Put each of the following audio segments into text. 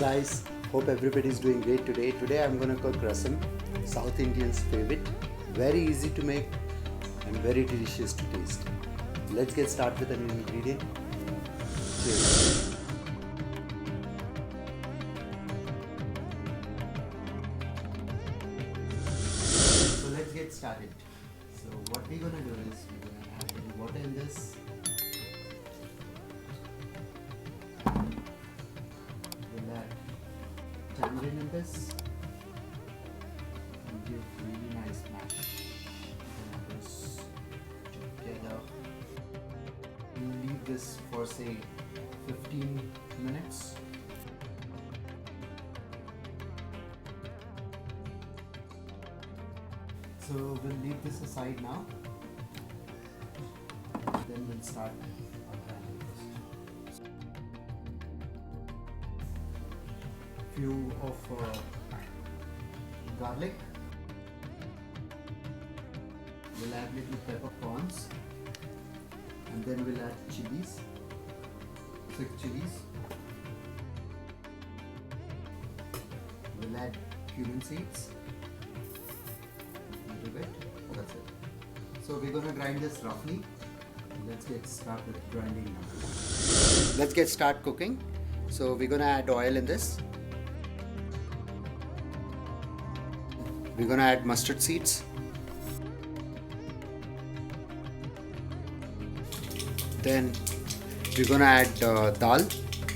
guys, hope everybody is doing great today. Today I'm gonna cook rasam, South Indians favorite. Very easy to make and very delicious to taste. Let's get started with an ingredient. Cheers. So let's get started. So what we're gonna do is we're gonna add a little water in this. We'll add tamarind in this and give really nice mash. This together. We'll leave this for say 15 minutes. So we'll leave this aside now. Then we'll start our grinding this. Few of garlic. We'll add little peppercorns, and then we'll add chilies. 6 chilies. We'll add cumin seeds. Bit. That's it. So we're gonna grind this roughly. Let's get started grinding now. Let's get start cooking. So we're gonna add oil in this. We're gonna add mustard seeds. Then we're gonna add dal.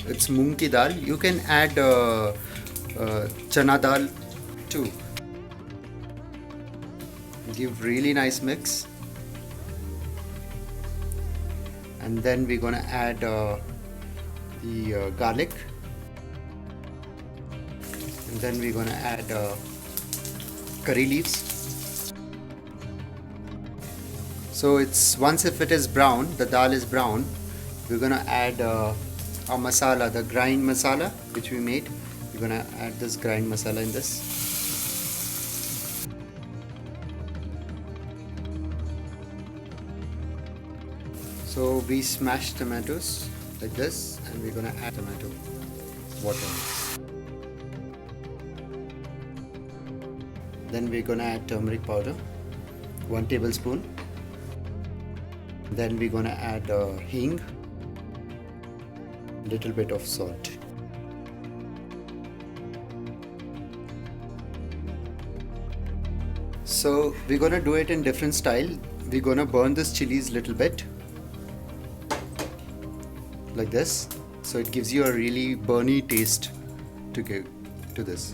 It's moong ki dal. You can add chana dal too. Give really nice mix, and then we're gonna add the garlic, and then we're gonna add curry leaves. So it's once if it is brown, the dal is brown, we're gonna add our masala, the grind masala which we made. We're gonna add this grind masala in this. So we smash tomatoes like this, and we're gonna add tomato water. Then we're gonna add turmeric powder, 1 tablespoon. Then we're gonna add hing, little bit of salt. So we're gonna do it in different style. We're gonna burn this chilies little bit. Like this, so it gives you a really burny taste to give to this.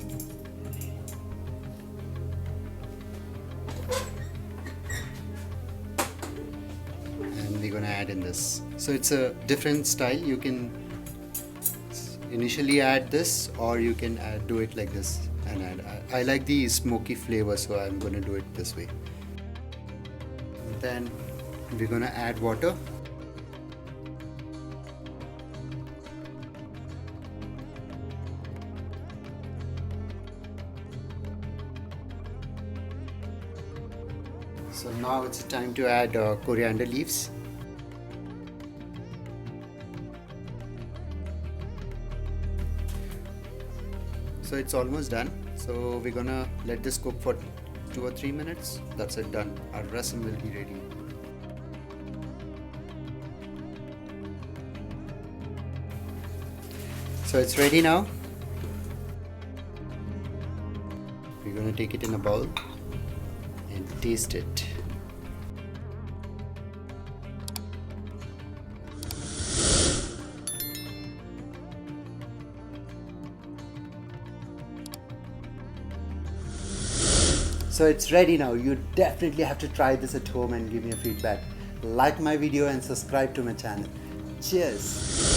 And we're gonna add in this. So it's a different style. You can initially add this, or you can do it like this and add. I like the smoky flavor, so I'm gonna do it this way. Then we're gonna add water. So now it's time to add coriander leaves. So it's almost done. So we're gonna let this cook for 2 or 3 minutes. That's it, done. Our rasam will be ready. So it's ready now. We're gonna take it in a bowl and taste it. So it's ready now. You definitely have to try this at home and give me a feedback. Like my video and subscribe to my channel. Cheers!